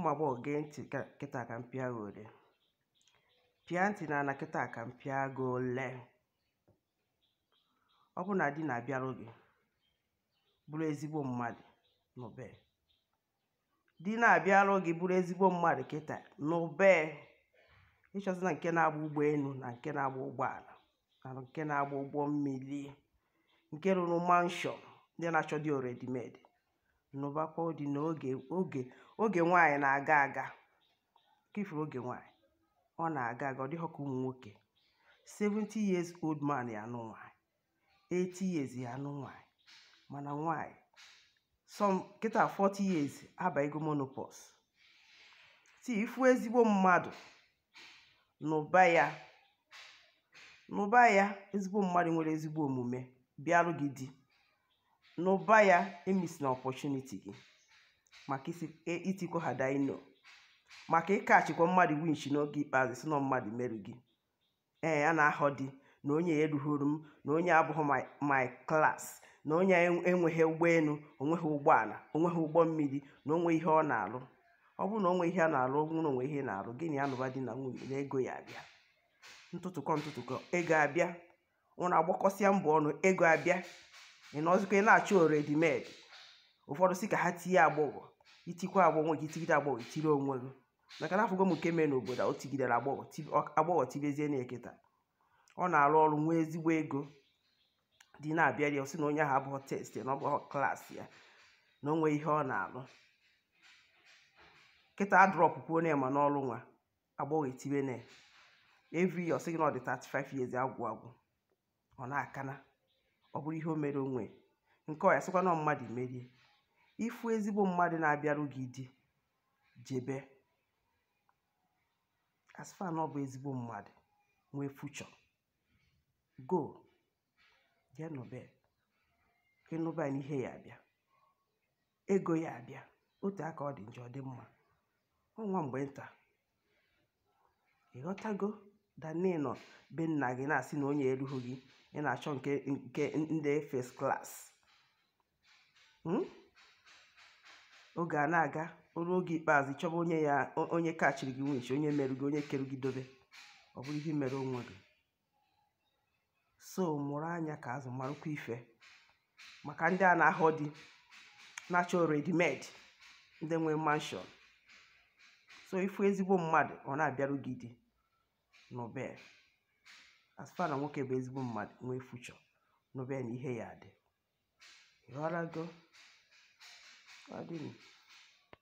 ụmụ agbọghọ gee ntị kịta ka m pịa gị ole. Pịa ntị na kịta ka m pịa gị ole. Ọ bụ na di na-abịarụ gị bụrụ ezigbo mmadụ n'ube. Di na-abịarụ gị bụrụ ezigbo mmadụ kịta n'ube. Ịchọzi na nke na-agba ụgbọelu na nke na-agba ụgbọala na nke na-agba ụgbọ mmiri, nke rụrụ manshọn ndị na-achọ dị already made. N'ụbakwa dị n'oge nwaanyị na-aga aga. Kifuru oge nwaanyị ọ na-aga aga, ọ dịghọ ka ụmụ nwoke. 70 years old man ya anụ nwaanyị, 80 years ya anụ nwaanyị. Mana nwaanyị kịta 40 years abaigo menopause. Ifu ezigbo mmadụ n'ụba ya, ezigbo mmadụ nwere ezigbo omume bịarụ gị di. N'ụba ya emis na opportunity gị maka itikọ ha daino, maka ịkachikwa mmadụ winch n'oge ikpeazụ si na mmadụ merụ gị. A na-ahọ dị na onye erughuru m, na onye abụghị my class, na onye enweghị ụgbọelu, onweghị ụgbọala, onweghị ụgbọ mmiri, na onwe ihe ọ na-alụ. Ọ bụrụ na onwe ihe a na-alụ, ọgwụ na onwe ihe na-alụ, gịnị anụba di na nwunye na ego ya abịa. Ntụtụkọ ego abịa. Ụnụ agbakọsịa mbọ ọnụ, ego abịa. Ị nọzikwa ị na-achọ already made. Ụfọdụ si ka ha tinye agbọghọ, itikwa agbọghọ gị, tigide agbọghọ itiri onwe gị. Maka na afụgo m nke mee n'obodo o tigidere agbọghọ tibezie na-eketa. Ọ na-arụ ọrụ nwee ezigbo ego. Di na-abịa dị ọsị na onye ahụ abụghị test na ọ bụghị klaasị ya, na onwe ihe ọ na-alụ. Kịta adrọpụ kwuo na-ema n'ọrụ nwa agbọghọ etibe na every year ọsị gị na ọ dị 35 years agwụ. Ọ na-akana. Ọ bụrụ ihe o mere onwe nke ọ ya sịkwa na mmadụ merie. Ifu ezigbo mmadụ na-abịarụ gị di, jebe as far na ọ bụ ezigbo mmadụ nwee future, go jee n'ube. Ịnụba na ihe ya abịa, ego ya abịa. Otu aka ọ dị njọ, ọ dị mma. Ọnwa mgbe nta ịghọtago danino be nna gị na-asị na onye erughị gị, ị na-achọ nke ndị first class. Oge a na-aga, oru oge ikpeazụ chọba onye kachiri gị winch, onye merụ gị, onye keru gị dobe. Ọ bụrụ ihe mere onwe gị. So mụrụ anya ka azụ marụkwa ife. Maka ndị a na-ahọ dị na-achọ already made, ndị nwe manshọn. So ifu ezigbo mmadụ ọ na-abịarụ gị di n'ube. As far na nwoke bụ ezigbo mmadụ nwee future n'ube na ihe ya adị. Ịghọtago? Ọ dị.